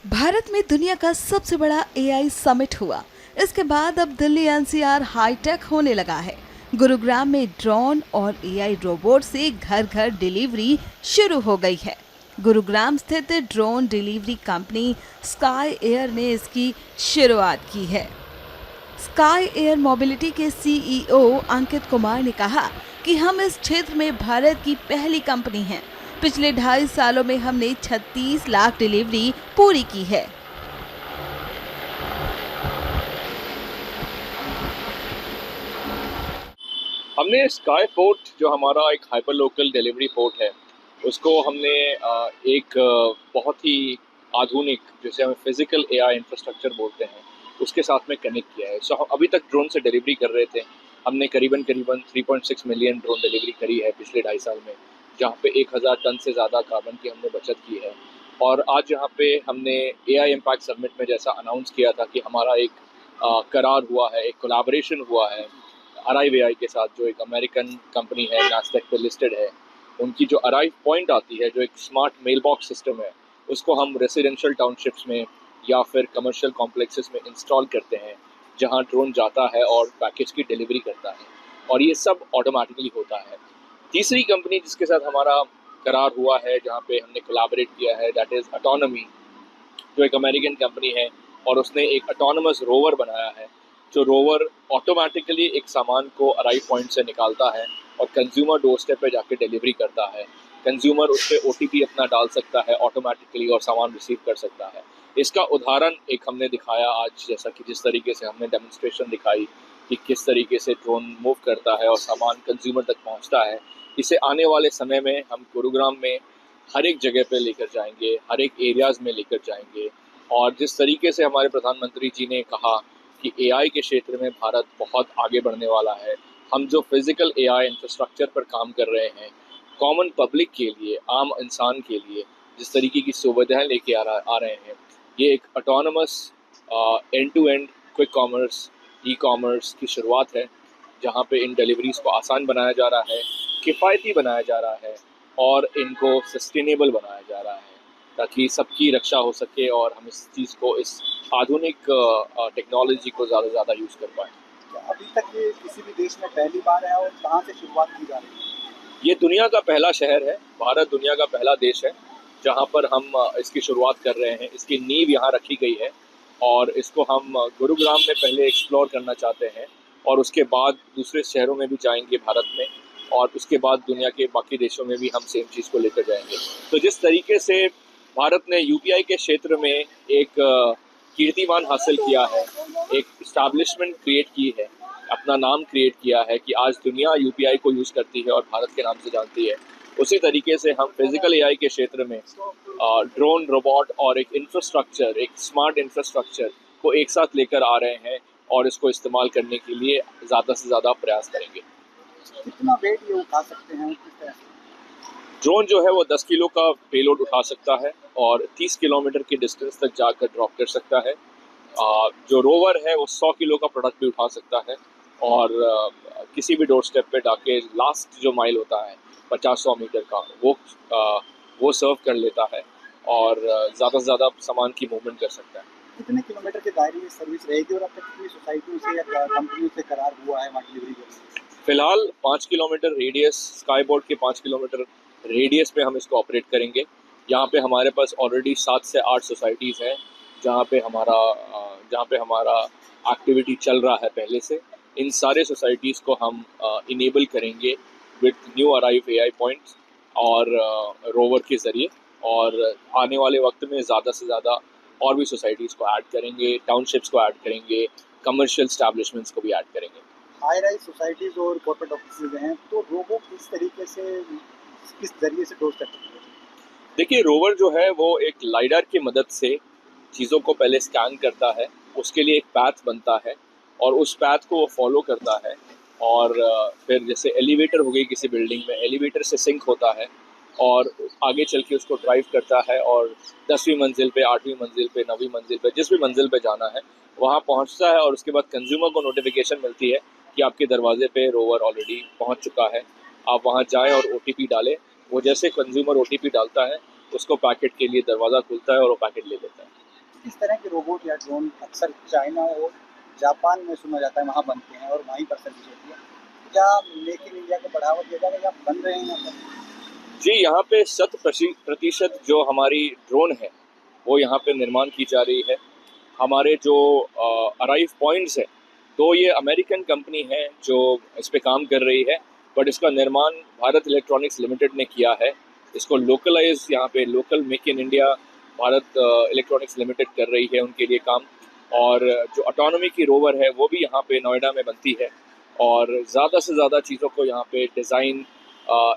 भारत में दुनिया का सबसे बड़ा एआई समिट हुआ। इसके बाद अब दिल्ली एनसीआर हाईटेक होने लगा है। गुरुग्राम में ड्रोन और एआई रोबोट से घर घर डिलीवरी शुरू हो गई है। गुरुग्राम स्थित drone delivery company sky air ने इसकी शुरुआत की है। स्काई एयर मोबिलिटी के सीईओ अंकित कुमार ने कहा कि हम इस क्षेत्र में भारत की पहली कंपनी हैं। पिछले 2.5 सालों में हमने 36 लाख डिलीवरी पूरी की है। हमने स्काई पोर्ट जो हमारा एक हाइपर लोकल डिलीवरी पोर्ट है उसको हमने एक बहुत ही आधुनिक जिसे हम फिजिकल एआई इंफ्रास्ट्रक्चर बोलते हैं उसके साथ में कनेक्ट किया है। सो हम अभी तक ड्रोन से डिलीवरी कर रहे थे। हमने करीबन करीबन 3.6 मिलियन ड्रोन डिलीवरी करी है पिछले 2.5 साल में, जहाँ पे 1000 टन से ज़्यादा कार्बन की हमने बचत की है। और आज यहाँ पे हमने एआई इम्पैक्ट समिट में जैसा अनाउंस किया था कि हमारा एक करार हुआ है, एक कोलैबोरेशन हुआ है अराइव के साथ, जो एक अमेरिकन कंपनी है, नास्डेक पे लिस्टेड है। उनकी जो अराइव पॉइंट आती है, जो एक स्मार्ट मेल बॉक्स सिस्टम है, उसको हम रेसिडेंशियल टाउनशिप्स में या फिर कमर्शियल कॉम्प्लेक्सेस में इंस्टॉल करते हैं, जहां ड्रोन जाता है और पैकेज की डिलीवरी करता है, और ये सब ऑटोमेटिकली होता है। तीसरी कंपनी जिसके साथ हमारा करार हुआ है, जहाँ पे हमने कोलैबोरेट किया है, दैट इज़ ऑटोनॉमी, जो एक अमेरिकन कंपनी है, और उसने एक ऑटोनमस रोवर बनाया है। जो रोवर ऑटोमेटिकली एक सामान को अराइव पॉइंट से निकालता है और कंज्यूमर डोर स्टेप पे जाके डिलीवरी करता है। कंज्यूमर उस पर ओटीपी अपना डाल सकता है ऑटोमेटिकली और सामान रिसीव कर सकता है। इसका उदाहरण एक हमने दिखाया आज, जैसा कि जिस तरीके से हमने डेमोन्स्ट्रेशन दिखाई कि किस तरीके से ड्रोन मूव करता है और सामान कंज्यूमर तक पहुंचता है। इसे आने वाले समय में हम गुरुग्राम में हर एक जगह पे लेकर जाएंगे, हर एक एरियाज़ में लेकर जाएंगे। और जिस तरीके से हमारे प्रधानमंत्री जी ने कहा कि एआई के क्षेत्र में भारत बहुत आगे बढ़ने वाला है, हम जो फिज़िकल एआई इंफ्रास्ट्रक्चर पर काम कर रहे हैं, कॉमन पब्लिक के लिए, आम इंसान के लिए जिस तरीके की सुविधाएं लेके आ रहे हैं, ये एक autonomous end to end quick commerce, e commerce की शुरुआत है, जहाँ पे इन डिलीवरीज़ को आसान बनाया जा रहा है, किफ़ायती बनाया जा रहा है और इनको सस्टेनेबल बनाया जा रहा है, ताकि सबकी रक्षा हो सके और हम इस चीज़ को, इस आधुनिक टेक्नोलॉजी को ज़्यादा से ज़्यादा यूज़ कर पाएँ। अभी तक ये किसी भी देश में पहली बार है और कहाँ से शुरुआत की जा रही है? ये दुनिया का पहला शहर है, भारत दुनिया का पहला देश है जहाँ पर हम इसकी शुरुआत कर रहे हैं। इसकी नींव यहाँ रखी गई है और इसको हम गुरुग्राम में पहले एक्सप्लोर करना चाहते हैं और उसके बाद दूसरे शहरों में भी जाएंगे भारत में, और उसके बाद दुनिया के बाकी देशों में भी हम सेम चीज़ को लेकर जाएंगे। तो जिस तरीके से भारत ने यूपीआई के क्षेत्र में एक कीर्तिमान हासिल किया है, एक इस्टेब्लिशमेंट क्रिएट की है, अपना नाम क्रिएट किया है कि आज दुनिया यूपीआई को यूज़ करती है और भारत के नाम से जानती है, उसी तरीके से हम फिजिकल एआई के क्षेत्र में ड्रोन, रोबोट और एक इंफ्रास्ट्रक्चर, एक स्मार्ट इंफ्रास्ट्रक्चर को एक साथ लेकर आ रहे हैं और इसको इस्तेमाल करने के लिए ज़्यादा से ज़्यादा प्रयास करेंगे। कितना वेट ये उठा सकते हैं, किस तरह से? ड्रोन जो है वो 10 किलो का पेलोड उठा सकता है और 30 किलोमीटर की डिस्टेंस तक जाकर ड्रॉप कर सकता है। जो रोवर है वो 100 किलो का प्रोडक्ट भी उठा सकता है और किसी भी डोर स्टेप पे जाके लास्ट जो माइल होता है 50-100 मीटर का, वो सर्व कर लेता है और ज़्यादा से ज़्यादा सामान की मूवमेंट कर सकता है। कितने किलोमीटर के दायरे में सर्विस रहेगी और अब तक कितनी सोसाइटियों से या कंपनियों से करार हुआ है वहाँ डिलीवरी करने? फिलहाल 5 किलोमीटर रेडियस, स्काई बोर्ड के 5 किलोमीटर रेडियस में हम इसको ऑपरेट करेंगे। यहाँ पे हमारे पास ऑलरेडी 7 से 8 सोसाइटीज़ हैं जहाँ पे हमारा एक्टिविटी चल रहा है पहले से। इन सारे सोसाइटीज़ को हम इनेबल करेंगे with new arrive AI points और रोवर के ज़रिए, और आने वाले वक्त में ज़्यादा से ज़्यादा और भी सोसाइटीज़ को ऐड करेंगे, टाउनशिप्स को ऐड करेंगे, कमर्शियल स्टैब्लिशमेंट्स को भी ऐड करेंगे। हाई राइज सोसाइटीज़ और कॉर्पोरेट ऑफिस हैं, तो रोबो किस तरीके से, किस जरिए से डोर स्टेप तक पहुंचे? देखिए, रोवर जो है वो एक लाइडार की मदद से चीज़ों को पहले स्कैन करता है, उसके लिए एक पैथ बनता है और उस पैथ को वो फॉलो करता है, और फिर जैसे एलिवेटर हो गई किसी बिल्डिंग में, एलिवेटर से सिंक होता है और आगे चल के उसको ड्राइव करता है और 10वीं मंजिल पे, 8वीं मंजिल पे, 9वीं मंजिल पे, जिस भी मंजिल पे जाना है वहाँ पहुँचता है, और उसके बाद कंज्यूमर को नोटिफिकेशन मिलती है कि आपके दरवाजे पे रोवर ऑलरेडी पहुँच चुका है, आप वहाँ जाएँ और ओटीपी डालें। वो जैसे कंज्यूमर ओटीपी डालता है, उसको पैकेट के लिए दरवाज़ा खुलता है और वो पैकेट ले लेता है। किस तरह के रोबोट या ड्रोन अक्सर चाइना और जापान में सुना जाता है वहाँ बनते हैं और वहीं पर सर्विस होती है, क्या मेक इन इंडिया को बढ़ावा दिया जाएगा या बन रहे हैं यहाँ पर? जी, यहाँ पे 100% जो हमारी ड्रोन है वो यहाँ पे निर्माण की जा रही है। हमारे जो अराइव पॉइंट्स है तो ये अमेरिकन कंपनी है जो इस पे काम कर रही है, बट इसका निर्माण भारत इलेक्ट्रॉनिक्स लिमिटेड ने किया है। इसको लोकलाइज यहाँ पे local make in India Bharat electronics limited कर रही है उनके लिए काम। और जो ऑटोनॉमी की रोवर है वो भी यहाँ पे नोएडा में बनती है और ज़्यादा से ज़्यादा चीज़ों को यहाँ पे डिज़ाइन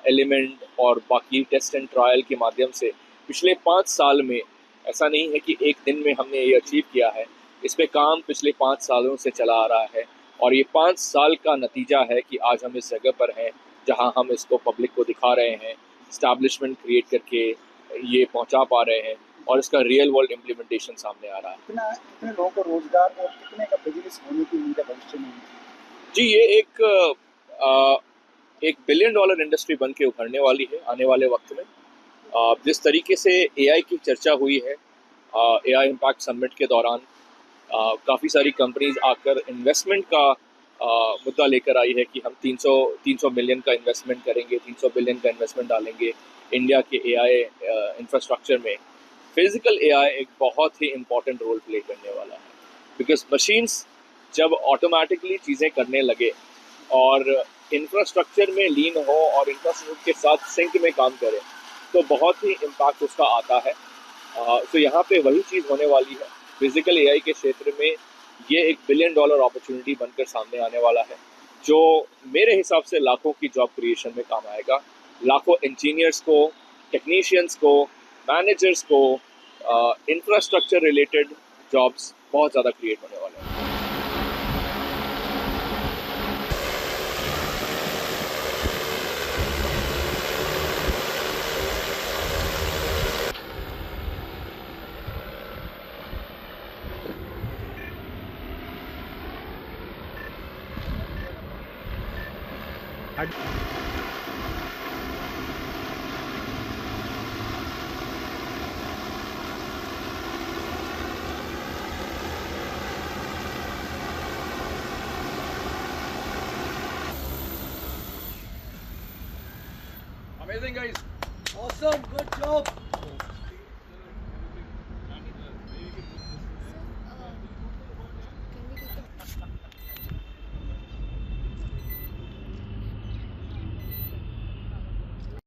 एलिमेंट और बाकी टेस्ट एंड ट्रायल के माध्यम से पिछले 5 साल में, ऐसा नहीं है कि एक दिन में हमने ये अचीव किया है, इस पे काम पिछले 5 सालों से चला आ रहा है और ये 5 साल का नतीजा है कि आज हम इस जगह पर हैं जहां हम इसको पब्लिक को दिखा रहे हैं, इस्टेब्लिशमेंट क्रिएट करके ये पहुंचा पा रहे हैं और इसका रियल वर्ल्ड इम्प्लीमेंटेशन सामने आ रहा है। कितने लोगों को रोजगार और कितने का बिजनेस होने की उम्मीद है भविष्य में? जी, ये एक $1 बिलियन इंडस्ट्री बन के उभरने वाली है आने वाले वक्त में। जिस तरीके से एआई की चर्चा हुई है एआई इम्पैक्ट समिट के दौरान, काफ़ी सारी कंपनीज आकर इन्वेस्टमेंट का मुद्दा लेकर आई है कि हम 300 मिलियन का इन्वेस्टमेंट करेंगे, 300 बिलियन का इन्वेस्टमेंट डालेंगे इंडिया के एआई इंफ्रास्ट्रक्चर में। फिजिकल एआई एक बहुत ही इम्पॉर्टेंट रोल प्ले करने वाला है, बिकॉज मशीन्स जब ऑटोमेटिकली चीज़ें करने लगे और इंफ्रास्ट्रक्चर में लीन हो और इंफ्रास्ट्रक्चर के साथ सिंक में काम करे तो बहुत ही इम्पैक्ट उसका आता है। तो यहाँ पे वही चीज़ होने वाली है। फिजिकल एआई के क्षेत्र में ये $1 बिलियन अपॉर्चुनिटी बनकर सामने आने वाला है, जो मेरे हिसाब से लाखों की जॉब क्रिएशन में काम आएगा। लाखों इंजीनियर्स को, टेक्नीशियंस को, मैनेजर्स को, इंफ्रास्ट्रक्चर रिलेटेड जॉब्स बहुत ज़्यादा क्रिएट होने वाले हैं। Amazing, guys. Awesome, good job.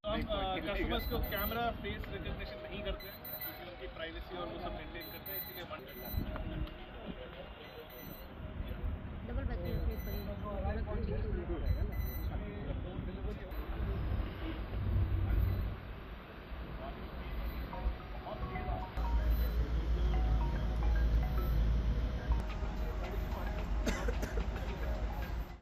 हम कस्टमर्स को कैमरा फेस रिकग्निशन नहीं करते हैं क्योंकि उनकी प्राइवेसी और वो सब मेंटेन करते हैं, इसीलिए 1